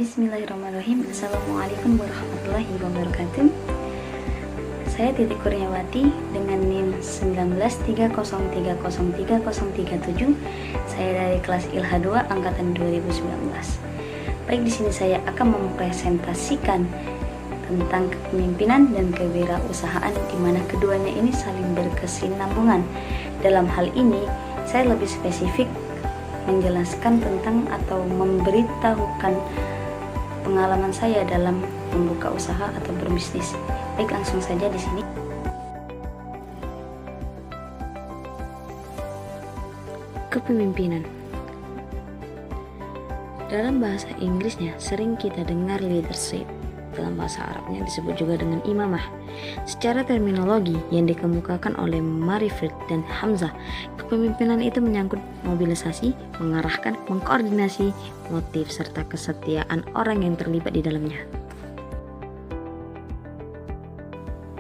Bismillahirrahmanirrahim. Assalamualaikum warahmatullahi wabarakatuh. Saya Titi Kurniawati dengan NIM 193030337. Saya dari kelas ILHA 2 angkatan 2019. Baik, di sini saya akan mempresentasikan tentang kepemimpinan dan kewirausahaan, di mana keduanya ini saling berkesinambungan. Dalam hal ini, saya lebih spesifik menjelaskan tentang atau memberitahukan pengalaman saya dalam membuka usaha atau berbisnis. Baik, langsung saja di sini. Kepemimpinan. Dalam bahasa Inggrisnya sering kita dengar leadership. Dalam bahasa Arabnya disebut juga dengan imamah. Secara terminologi yang dikemukakan oleh Marifrid dan Hamzah, kepemimpinan itu menyangkut mobilisasi, mengarahkan, mengkoordinasi motif serta kesetiaan orang yang terlibat di dalamnya.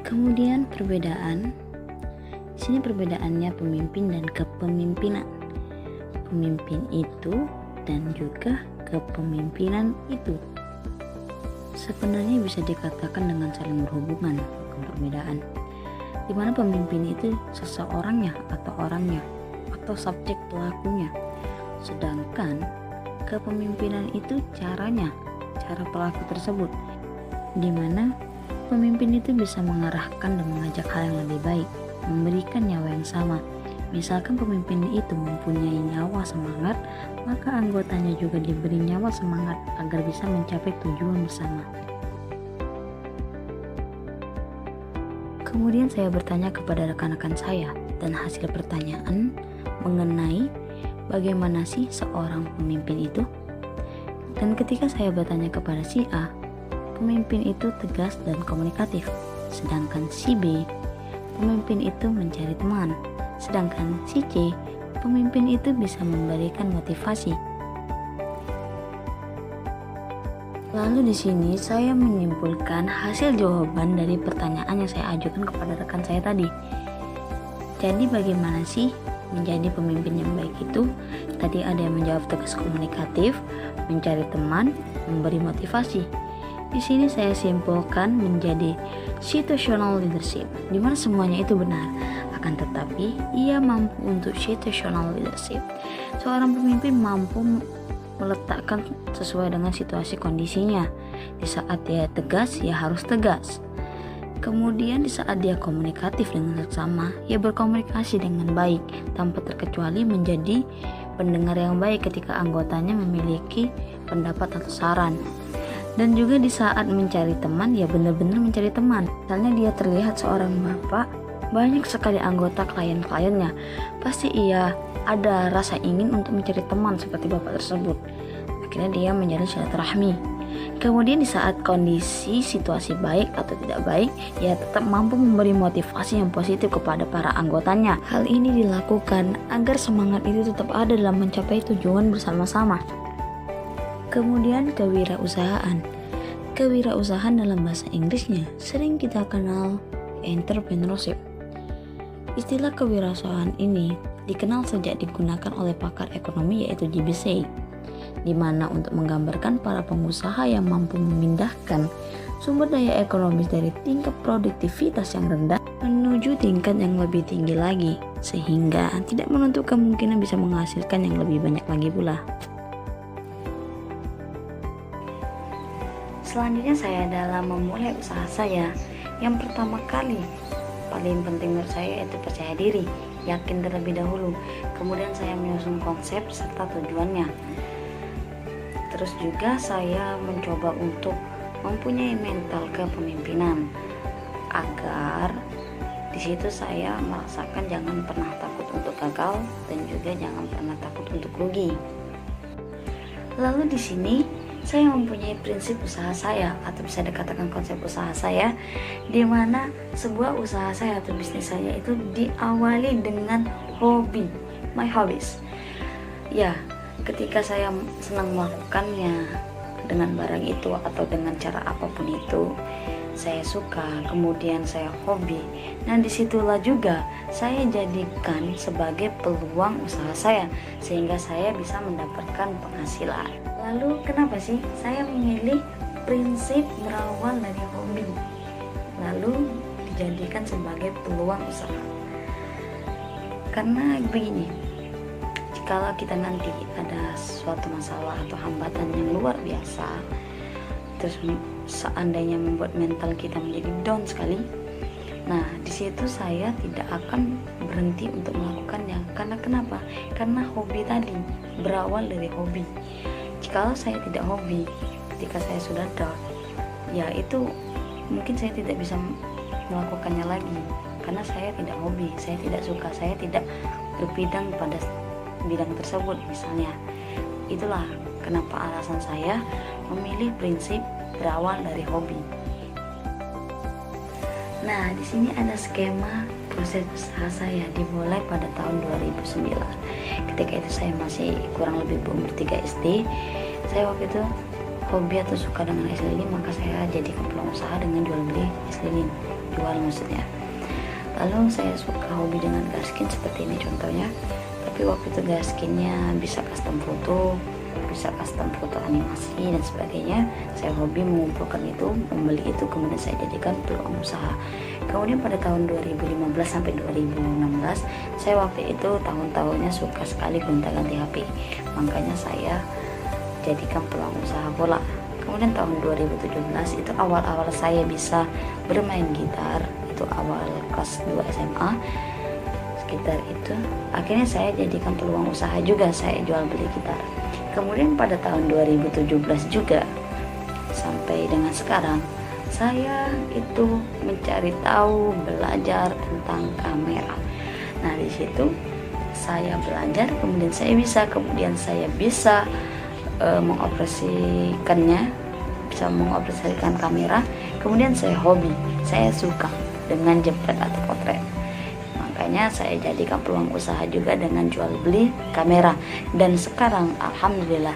Kemudian perbedaan. Di sini perbedaannya pemimpin dan kepemimpinan. Pemimpin itu dan juga kepemimpinan itu sebenarnya bisa dikatakan dengan saling berhubungan, bukan perbedaan. Di mana pemimpin itu seseorangnya atau orangnya atau subjek pelakunya, sedangkan kepemimpinan itu caranya, cara pelaku tersebut, di mana pemimpin itu bisa mengarahkan dan mengajak hal yang lebih baik, memberikan nyawa yang sama. Misalkan pemimpin itu mempunyai nyawa semangat, maka anggotanya juga diberi nyawa semangat agar bisa mencapai tujuan bersama. Kemudian saya bertanya kepada rekan-rekan saya, dan hasil pertanyaan mengenai bagaimana sih seorang pemimpin itu. Dan ketika saya bertanya kepada si A, pemimpin itu tegas dan komunikatif, sedangkan si B, pemimpin itu mencari teman. Sedangkan si C, pemimpin itu bisa memberikan motivasi. Lalu di sini saya menyimpulkan hasil jawaban dari pertanyaan yang saya ajukan kepada rekan saya tadi. Jadi bagaimana sih menjadi pemimpin yang baik itu? Tadi ada yang menjawab tegas komunikatif, mencari teman, memberi motivasi. Di sini saya simpulkan menjadi situational leadership, di mana semuanya itu benar. Akan tetapi ia mampu untuk situational leadership. Seorang pemimpin mampu meletakkan sesuai dengan situasi kondisinya. Di saat dia tegas, ya harus tegas. Kemudian di saat dia komunikatif dengan sesama, ia berkomunikasi dengan baik tanpa terkecuali menjadi pendengar yang baik ketika anggotanya memiliki pendapat atau saran. Dan juga di saat mencari teman, ya benar-benar mencari teman. Misalnya dia terlihat seorang bapak, banyak sekali anggota klien-kliennya, pasti ia ada rasa ingin untuk mencari teman seperti bapak tersebut. Akhirnya dia menjalin silaturahmi. Kemudian di saat kondisi situasi baik atau tidak baik, ia tetap mampu memberi motivasi yang positif kepada para anggotanya. Hal ini dilakukan agar semangat itu tetap ada dalam mencapai tujuan bersama-sama. Kemudian kewirausahaan. Kewirausahaan dalam bahasa Inggrisnya sering kita kenal entrepreneurship. Istilah kewirausahaan ini dikenal sejak digunakan oleh pakar ekonomi yaitu J.B. Say, di mana untuk menggambarkan para pengusaha yang mampu memindahkan sumber daya ekonomis dari tingkat produktivitas yang rendah menuju tingkat yang lebih tinggi lagi, sehingga tidak menutup kemungkinan bisa menghasilkan yang lebih banyak lagi pula. Selanjutnya saya dalam memulai usaha saya, yang pertama kali paling penting menurut saya itu percaya diri, yakin terlebih dahulu. Kemudian saya menyusun konsep serta tujuannya. Terus juga saya mencoba untuk mempunyai mental kepemimpinan agar di situ saya merasakan jangan pernah takut untuk gagal dan juga jangan pernah takut untuk rugi. Lalu di sini saya mempunyai prinsip usaha saya, atau bisa dikatakan konsep usaha saya, di mana sebuah usaha saya atau bisnis saya itu diawali dengan hobi, my hobbies. Ya, ketika saya senang melakukannya dengan barang itu atau dengan cara apapun itu, saya suka, kemudian saya hobi. Nah, disitulah juga saya jadikan sebagai peluang usaha saya, sehingga saya bisa mendapatkan penghasilan. Lalu kenapa sih saya memilih prinsip berawal dari hobi lalu dijadikan sebagai peluang usaha? Karena begini, jikalau kita nanti ada suatu masalah atau hambatan yang luar biasa, terus seandainya membuat mental kita menjadi down sekali, nah di situ saya tidak akan berhenti untuk melakukannya. Karena kenapa? Karena hobi tadi berawal dari hobi. Jikalau saya tidak hobi, ketika saya sudah down, ya itu mungkin saya tidak bisa melakukannya lagi, karena saya tidak hobi, saya tidak suka, saya tidak berbidang pada bidang tersebut misalnya. Itulah kenapa alasan saya memilih prinsip berawal dari hobi. Nah, di sini ada skema proses usaha saya dimulai pada tahun 2009. Ketika itu saya masih kurang lebih berumur 3 SD. Saya waktu itu hobi atau suka dengan es lilin, maka saya jadikan peluang usaha dengan jual beli es lilin, jual maksudnya. Lalu saya suka hobi dengan gaskin seperti ini contohnya. Tapi waktu itu gaskinnya bisa custom foto, bisa custom foto animasi dan sebagainya. Saya hobi mengumpulkan itu, membeli itu, kemudian saya jadikan peluang usaha. Kemudian pada tahun 2015 sampai 2016, saya waktu itu tahun-tahunnya suka sekali gonta-ganti HP, makanya saya jadikan peluang usaha pula. Kemudian tahun 2017 itu awal-awal saya bisa bermain gitar, itu awal kelas 2 SMA sekitar itu. Akhirnya saya jadikan peluang usaha juga, saya jual beli gitar. Kemudian pada tahun 2017 juga sampai dengan sekarang, saya itu mencari tahu, belajar tentang kamera. Nah, di situ saya belajar, kemudian saya bisa mengoperasikan kamera. Kemudian saya hobi, saya suka dengan jepret atau potret, makanya saya jadikan peluang usaha juga dengan jual beli kamera. Dan sekarang alhamdulillah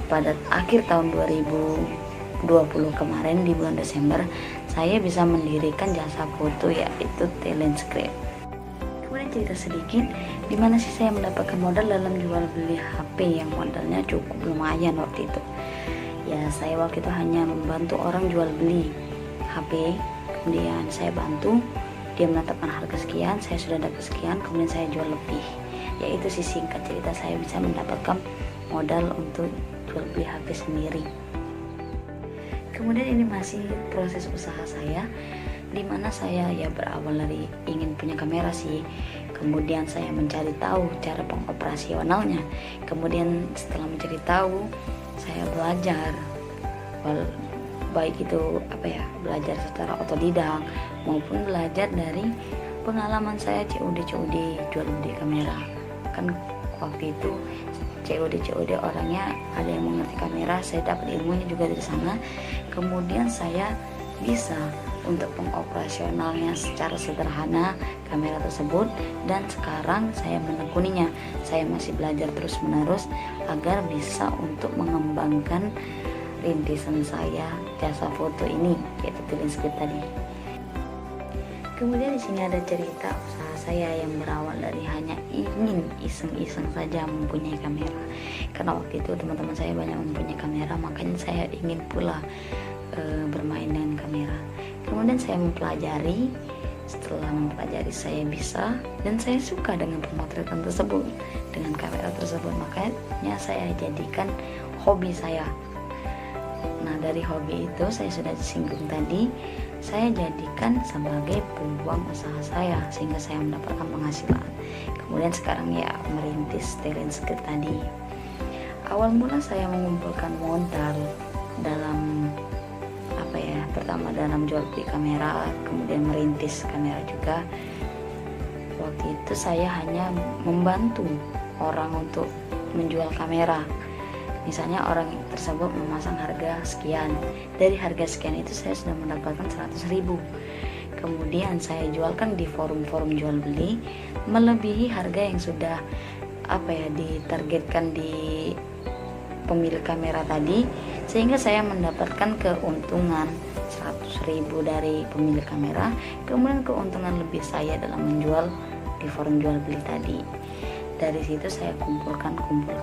pada akhir tahun 2020 kemarin di bulan Desember, saya bisa mendirikan jasa foto, yaitu Talentscript. Kemudian cerita sedikit, dimana sih saya mendapatkan modal dalam jual beli HP yang modalnya cukup lumayan waktu itu. Ya, saya waktu itu hanya membantu orang jual beli HP, kemudian saya bantu dia menetapkan harga sekian, saya sudah dapat sekian, kemudian saya jual lebih. Yaitu sih singkat cerita, saya bisa mendapatkan modal untuk jual beli HP sendiri. Kemudian ini masih proses usaha saya, dimana saya berawal dari ingin punya kamera sih. Kemudian saya mencari tahu cara pengoperasionalnya. Kemudian setelah mencari tahu, saya belajar, baik itu belajar secara otodidak maupun belajar dari pengalaman saya COD jual beli kamera. Kan waktu itu COD orangnya ada yang mengerti kamera, saya dapat ilmunya juga dari sana. Kemudian saya bisa untuk pengoperasionalnya secara sederhana kamera tersebut, dan sekarang saya menekuninya. Saya masih belajar terus menerus agar bisa untuk mengembangkan rintisan saya jasa foto ini, yaitu Talentscript tadi. Kemudian di sini ada cerita usaha saya yang berawal dari hanya ingin iseng-iseng saja mempunyai kamera. Karena waktu itu teman-teman saya banyak mempunyai kamera, makanya saya ingin pula bermain dengan kamera. Kemudian saya mempelajari, setelah mempelajari saya bisa dan saya suka dengan pemotretan tersebut, dengan kamera tersebut, makanya saya jadikan hobi saya. Nah, dari hobi itu saya sudah disinggung tadi, saya jadikan sebagai peluang usaha saya sehingga saya mendapatkan penghasilan. Kemudian sekarang merintis Talentscript tadi. Awal mula saya mengumpulkan modal dalam pertama dalam jual beli kamera, kemudian merintis kamera juga. Waktu itu saya hanya membantu orang untuk menjual kamera. Misalnya orang tersebut memasang harga sekian, dari harga sekian itu saya sudah mendapatkan 100.000. Kemudian saya jualkan di forum-forum jual beli melebihi harga yang sudah ditargetkan di pemilik kamera tadi, sehingga saya mendapatkan keuntungan 100.000 dari pemilik kamera. Kemudian keuntungan lebih saya dalam menjual di forum jual beli tadi. Dari situ saya kumpulkan,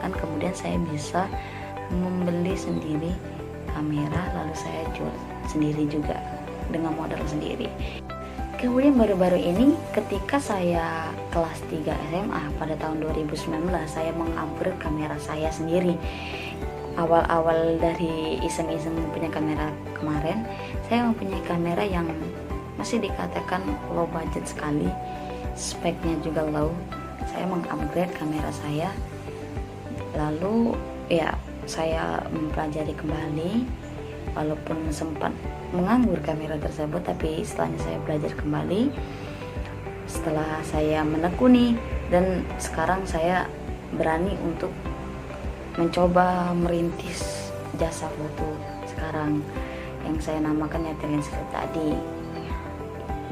kemudian saya bisa membeli sendiri kamera, lalu saya jual sendiri juga dengan modal sendiri. Kemudian baru-baru ini ketika saya kelas 3 SMA pada tahun 2019, saya mengupgrade kamera saya sendiri. Awal-awal dari iseng-iseng punya kamera kemarin, saya mempunyai kamera yang masih dikatakan low budget sekali, speknya juga low. Saya mengupgrade kamera saya, lalu ya saya mempelajari kembali, walaupun sempat menganggur kamera tersebut, tapi setelahnya saya belajar kembali setelah saya menekuni, dan sekarang saya berani untuk mencoba merintis jasa foto sekarang yang saya namakan Yatilin Script tadi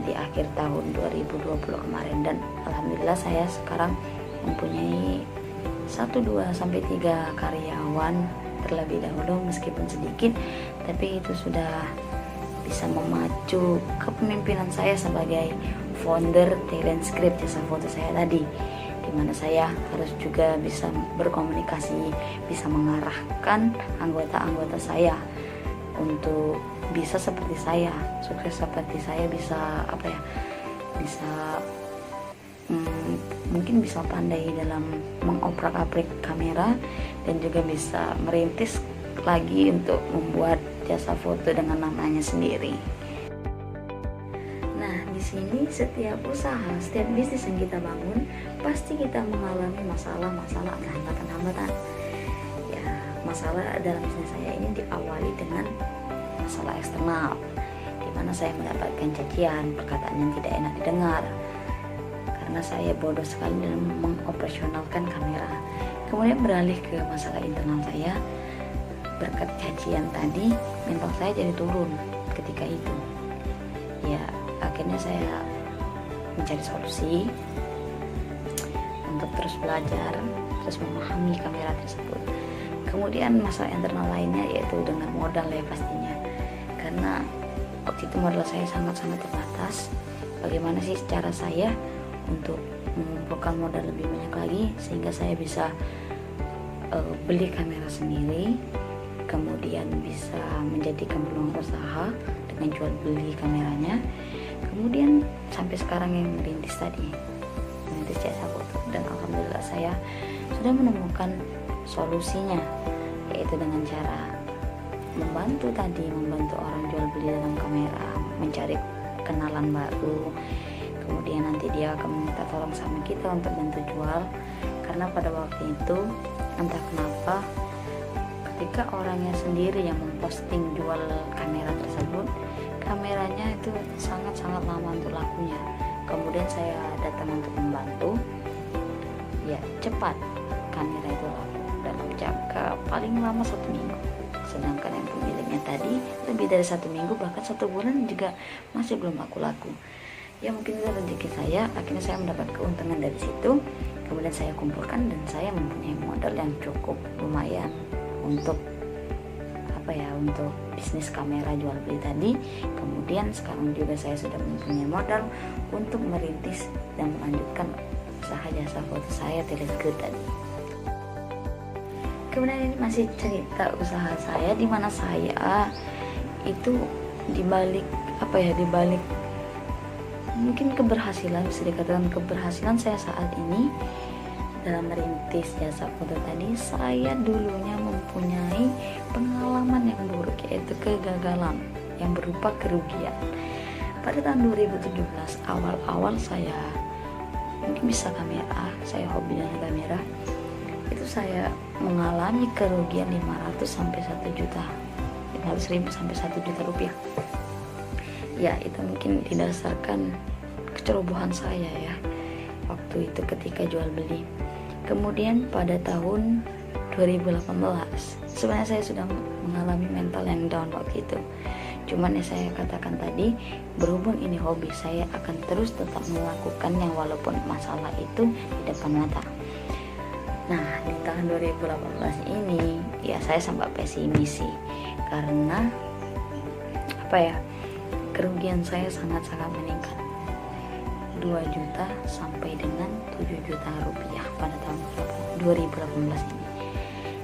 di akhir tahun 2020 kemarin. Dan alhamdulillah saya sekarang mempunyai 1, 2, sampai 3 karyawan terlebih dahulu, meskipun sedikit, tapi itu sudah bisa memacu kepemimpinan saya sebagai founder Talent Script, jasa foto saya tadi, dimana saya harus juga bisa berkomunikasi, bisa mengarahkan anggota-anggota saya untuk bisa seperti saya, sukses seperti saya, bisa mungkin bisa pandai dalam mengoprak-aprik kamera, dan juga bisa merintis lagi untuk membuat jasa foto dengan namanya sendiri. Nah, di sini setiap usaha, setiap bisnis yang kita bangun, pasti kita mengalami masalah-masalah dan hambatan-hambatan. Ya, masalah dalam bisnis saya ini diawali dengan masalah eksternal, di mana saya mendapatkan cacian, perkataan yang tidak enak didengar, karena saya bodoh sekali dalam mengoperasionalkan kamera. Kemudian beralih ke masalah internal saya. Berkat cacian tadi, mental saya jadi turun ketika itu. Ya, akhirnya saya mencari solusi untuk terus belajar, terus memahami kamera tersebut. Kemudian masalah internal lainnya yaitu dengan modal ya pastinya. Karena waktu itu modal saya sangat-sangat terbatas. Bagaimana sih cara saya untuk mengumpulkan modal lebih banyak lagi sehingga saya bisa beli kamera sendiri, kemudian bisa menjadikan peluang usaha dengan jual beli kameranya, kemudian sampai sekarang yang merintis tadi, merintis jasa foto. Dan alhamdulillah saya sudah menemukan solusinya, yaitu dengan cara membantu orang jual beli dalam kamera, mencari kenalan baru, kemudian nanti dia akan minta tolong sama kita untuk bantu jual. Karena pada waktu itu entah kenapa ketika orangnya sendiri yang memposting jual kamera tersebut, kameranya itu sangat-sangat lama untuk lakunya. Kemudian saya datang untuk membantu, ya cepat kamera itu laku dalam jangka paling lama 1 minggu. Sedangkan yang pemiliknya tadi lebih dari 1 minggu, bahkan 1 bulan juga masih belum laku. Ya mungkin itu rezeki saya, akhirnya saya mendapat keuntungan dari situ. Kemudian saya kumpulkan dan saya mempunyai modal yang cukup lumayan untuk untuk bisnis kamera jual beli tadi. Kemudian sekarang juga saya sudah mempunyai modal untuk merintis dan melanjutkan usaha jasa foto saya Talent Script tadi. Kemudian ini masih cerita usaha saya, di mana saya itu dibalik mungkin keberhasilan, bisa dikatakan keberhasilan saya saat ini dalam merintis jasa foto tadi. Saya dulunya mempunyai pengalaman yang buruk, yaitu kegagalan yang berupa kerugian. Pada tahun 2017 awal-awal saya mungkin bisa kamera, saya hobi dengan kamera, itu saya mengalami kerugian 500 sampai 1 juta, 500.000 sampai 1 juta rupiah. Ya, itu mungkin didasarkan kecerobohan saya ya waktu itu ketika jual beli. Kemudian pada tahun 2018 sebenarnya saya sudah mengalami mental yang down waktu itu. Cuman ya saya katakan tadi, berhubung ini hobi, saya akan terus tetap melakukannya walaupun masalah itu di depan mata. Nah, di tahun 2018 ini ya saya sempat pesimis sih, karena kerugian saya sangat-sangat meningkat, 2 juta sampai dengan 7 juta rupiah pada tahun 2018 ini.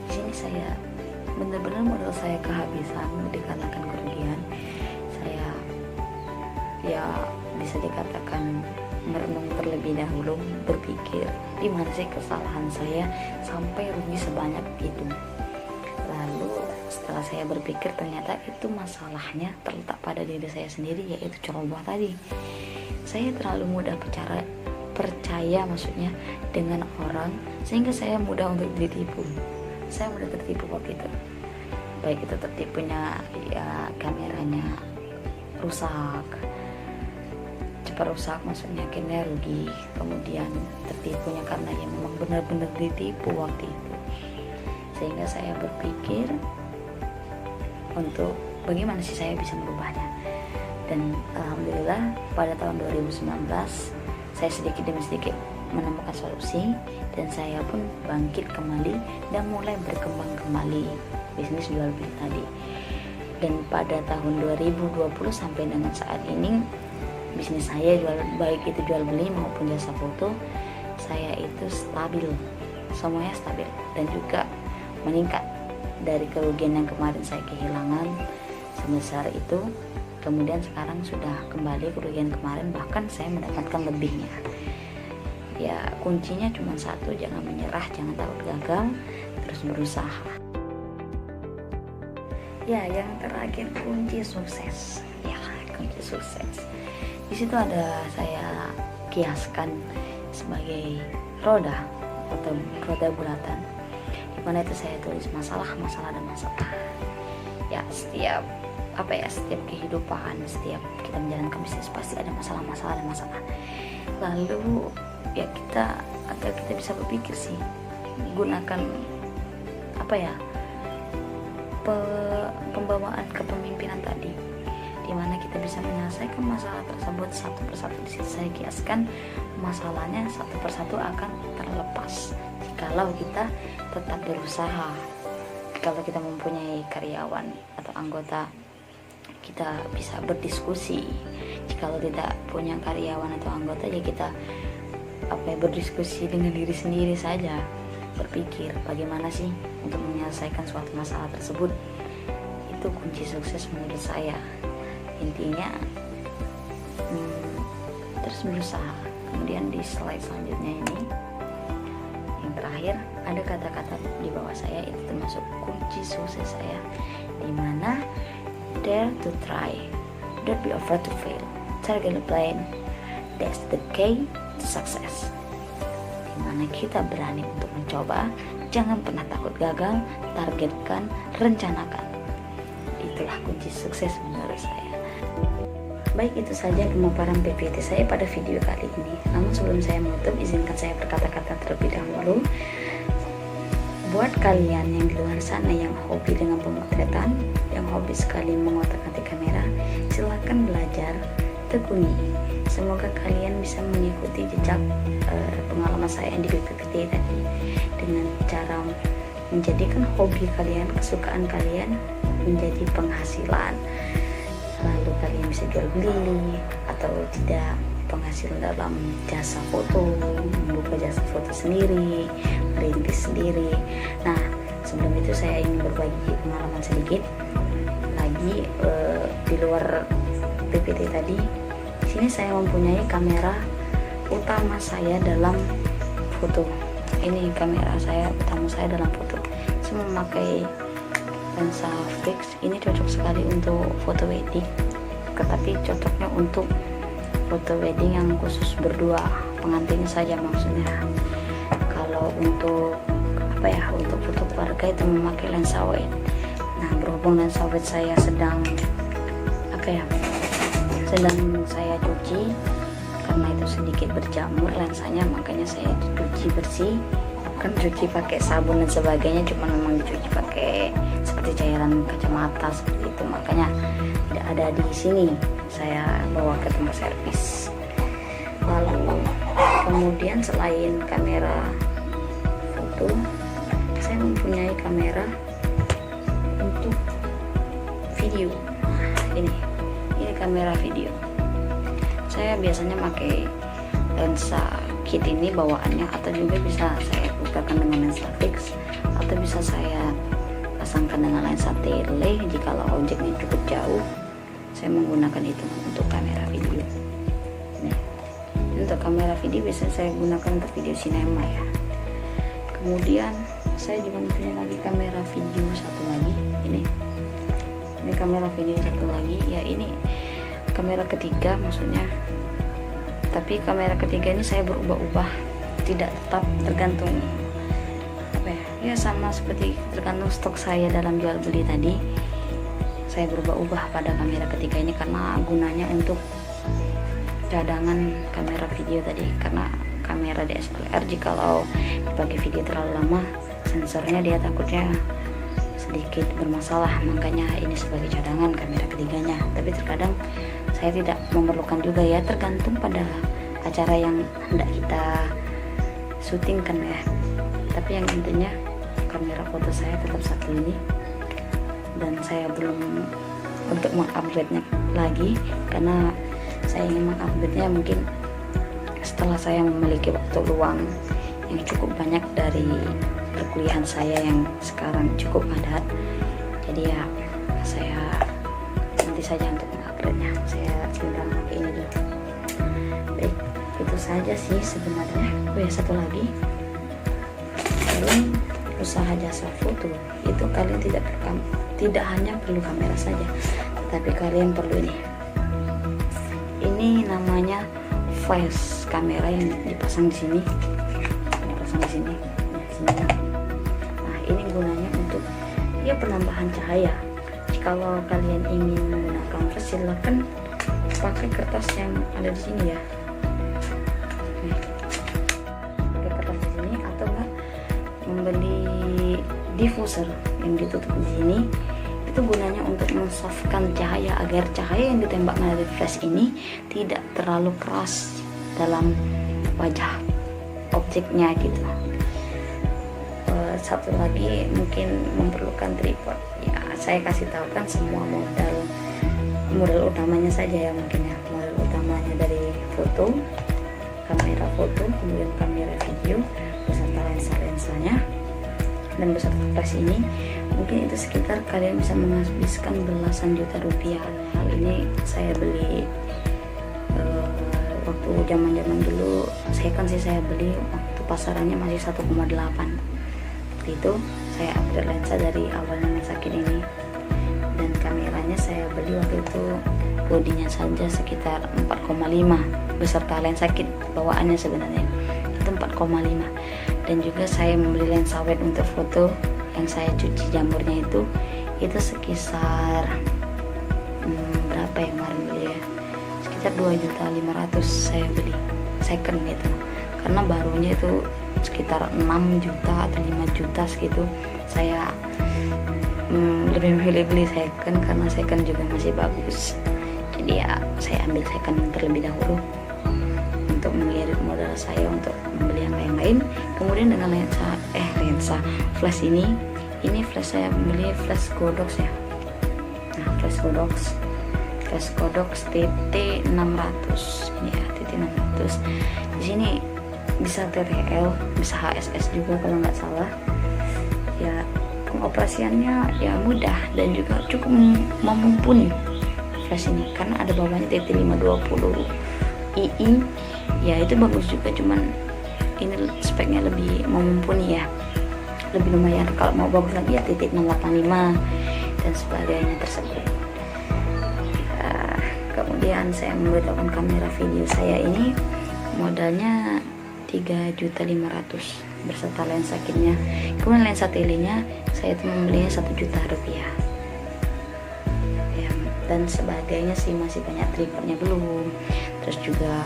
Di sini saya benar-benar modal saya kehabisan dikarenakan kerugian. Saya ya bisa dikatakan merenung terlebih dahulu, berpikir di mana sih kesalahan saya sampai rugi sebanyak itu. Lalu setelah saya berpikir, ternyata itu masalahnya terletak pada diri saya sendiri, yaitu ceroboh tadi. Saya terlalu mudah percaya maksudnya dengan orang, sehingga saya mudah untuk ditipu. Saya mudah tertipu waktu itu, baik itu tertipunya ya kameranya rusak, cepat rusak maksudnya, akhirnya rugi. Kemudian tertipunya karena ya memang benar-benar ditipu waktu itu, sehingga saya berpikir untuk bagaimana sih saya bisa merubahnya. Dan alhamdulillah pada tahun 2019 saya sedikit demi sedikit menemukan solusi, dan saya pun bangkit kembali dan mulai berkembang kembali bisnis jual beli tadi. Dan pada tahun 2020 sampai dengan saat ini, bisnis saya baik itu jual beli maupun jasa foto, saya itu stabil, semuanya stabil dan juga meningkat dari kerugian yang kemarin saya kehilangan sebesar itu. Kemudian sekarang sudah kembali kerugian kemarin, bahkan saya mendapatkan lebihnya. Ya kuncinya cuma satu, jangan menyerah, jangan takut gagal, terus berusaha. Ya yang terakhir, kunci sukses. Ya kunci sukses, di situ ada saya kiaskan sebagai roda atau roda bulatan, dimana itu saya tulis masalah dan masalah. Ya setiap kehidupan, setiap kita menjalankan bisnis pasti ada masalah dan masalah. Lalu ya agar kita bisa berpikir sih, gunakan pembawaan kepemimpinan tadi, dimana kita bisa menyelesaikan masalah tersebut satu persatu. Di situ saya kiaskan masalahnya satu persatu akan terlepas jikalau kita tetap berusaha. Kalau kita mempunyai karyawan atau anggota, kita bisa berdiskusi. Jikalau tidak punya karyawan atau anggota, ya kita berdiskusi dengan diri sendiri saja, berpikir bagaimana sih untuk menyelesaikan suatu masalah tersebut. Itu kunci sukses menurut saya. Intinya terus berusaha. Kemudian di slide selanjutnya ini yang terakhir, ada kata-kata di bawah saya, itu termasuk kunci sukses saya, dimana dare to try, don't be afraid to fail, target the plan, that's the key to success. Dimana kita berani untuk mencoba, jangan pernah takut gagal, targetkan, rencanakan. Itulah kunci sukses menurut saya. Baik, itu saja pemaparan PPT saya pada video kali ini. Namun sebelum saya menutup, izinkan saya berkata-kata terlebih dahulu. Buat kalian yang di luar sana yang hobi dengan pemotretan, yang hobi sekali mengotak-atik kamera, silakan belajar, tekuni. Semoga kalian bisa mengikuti jejak pengalaman saya di PPT tadi, dengan cara menjadikan hobi kalian, kesukaan kalian menjadi penghasilan. Lalu kalian bisa jual beli atau tidak, penghasilan dalam jasa foto, membuka jasa foto sendiri, merintis sendiri. Nah, sebelum itu saya ingin berbagi pengalaman sedikit lagi di luar PPT tadi. Di sini saya mempunyai kamera utama saya dalam foto. Ini kamera saya utama saya dalam foto. Saya memakai lensa fix. Ini cocok sekali untuk foto wedding, tetapi cocoknya untuk foto wedding yang khusus berdua, pengantin saja maksudnya. Kalau untuk untuk foto keluarga itu memakai lensa wide. Nah, berhubung lensa wide saya sedang saya cuci karena itu sedikit berjamur lensanya, makanya saya cuci bersih, bukan cuci pakai sabun dan sebagainya, cuma memang dicuci pakai seperti cairan kacamata seperti itu, makanya tidak ada di sini, saya bawa ke tempat servis. Lalu kemudian selain kamera foto, saya mempunyai kamera untuk video. Ini kamera video. Saya biasanya pakai lensa kit ini bawaannya, atau juga bisa saya tukarkan dengan lensa fix, atau bisa saya pasangkan dengan lensa tele. Jikalau objeknya cukup jauh, saya menggunakan itu untuk kamera video. Nih, untuk kamera video biasanya saya gunakan untuk video sinema ya. Kemudian saya juga punya lagi kamera video satu lagi. Ini kamera video satu lagi ya, ini kamera ketiga maksudnya. Tapi kamera ketiga ini saya berubah-ubah, tidak tetap tergantung apa ya, sama seperti tergantung stok saya dalam jual beli tadi. Saya berubah-ubah pada kamera ketiga ini karena gunanya untuk cadangan kamera video tadi. Karena kamera DSLR jikalau dipakai video terlalu lama, sensornya dia takutnya sedikit bermasalah, makanya ini sebagai cadangan kamera ketiganya. Tapi terkadang saya tidak memerlukan juga ya, tergantung pada acara yang hendak kita syutingkan ya. Tapi yang intinya kamera foto saya tetap satu ini, dan saya belum untuk mengupgrade-nya lagi karena saya ingin mengupgrade-nya mungkin setelah saya memiliki waktu luang yang cukup banyak dari perkuliahan saya yang sekarang cukup padat. Jadi ya saya nanti saja untuk mengupgrade-nya. Saya sebentar pakai ini dulu. Baik, itu saja sih sebenarnya. Oh ya, satu lagi, kalian usaha jasa foto itu kalian tidak hanya perlu kamera saja, tapi kalian perlu ini namanya flash kamera yang dipasang di sini, Nah, ini gunanya untuk ya penambahan cahaya. Kalau kalian ingin menggunakan flash, silakan pakai kertas yang ada di sini ya. Pakai kertas di sini, atau enggak membeli diffuser yang ditutup di sini. Itu gunanya untuk mensofkan cahaya agar cahaya yang ditembakkan dari flash ini tidak terlalu keras dalam wajah objeknya gitu. Satu lagi mungkin memerlukan tripod ya. Saya kasih tahu kan semua modal utamanya saja ya, mungkin ya, modal utamanya dari kamera foto, kemudian kamera video beserta lensanya dan beserta flash ini. Mungkin itu sekitar kalian bisa menghabiskan belasan juta rupiah. Hal ini saya beli waktu zaman dulu, saya beli waktu pasarannya masih 1,8. Itu saya upgrade lensa dari awalnya lensa kit ini, dan kameranya saya beli waktu itu bodinya saja sekitar 4,5 beserta lensa kit bawaannya sebenarnya itu 4,5. Dan juga saya membeli lensa wide untuk foto yang saya cuci jamurnya itu sekitar berapa ya kemarin beli ya, sekitar 2.500.000 saya beli second gitu, karena barunya itu sekitar 6 juta atau 5 juta segitu. Saya lebih memilih beli second karena second juga masih bagus. Jadi ya saya ambil second terlebih dahulu untuk mengirit modal saya untuk membeli yang lain-lain. Kemudian dengan lensa flash ini flash saya beli flash Godox ya. Nah, flash Godox TT600 ini ya, TT600. Di sini bisa TTL, bisa HSS juga kalau nggak salah ya. Pengoperasiannya ya mudah dan juga cukup mumpuni flash ini, karena ada bawahnya TT520 II ya, itu bagus juga, cuman ini speknya lebih mumpuni ya, lebih lumayan. Kalau mau bagus lagi ya TT685 dan sebagainya tersebut ya. Kemudian saya memberitahukan kamera video saya ini modalnya 3.500.000 beserta lensa kitnya. Kemudian lensa telenya saya tuh membelinya 1 juta rupiah ya, dan sebagainya sih. Masih banyak tripodnya belum, terus juga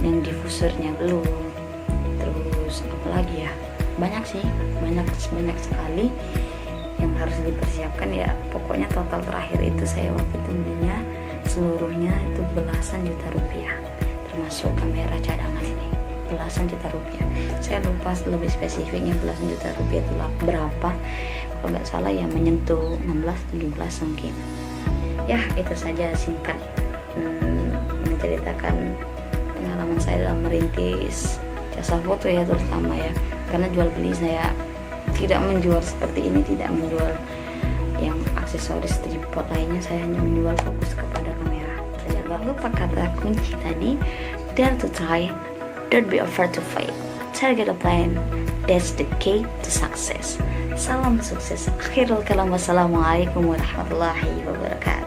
yang diffusernya belum, terus apa lagi ya, banyak banyak sekali yang harus dipersiapkan ya. Pokoknya total terakhir itu saya waktu itu belinya seluruhnya itu belasan juta rupiah, termasuk kamera cadangan ini belasan juta rupiah. Saya lupa lebih spesifiknya belasan juta rupiah itu berapa, kalau nggak salah ya menyentuh 16-17 mungkin ya. Itu saja singkat menceritakan pengalaman saya dalam merintis jasa foto ya, terutama ya, karena jual beli saya tidak menjual seperti ini, tidak menjual yang aksesoris tripod lainnya. Saya hanya menjual fokus kepada kamera. Jangan lupa kata kunci tadi, dare to try, don't be afraid to fail, target a plan, that's the key to success. Salam sukses. Akhirul kalam, wassalamualaikum warahmatullahi wabarakatuh.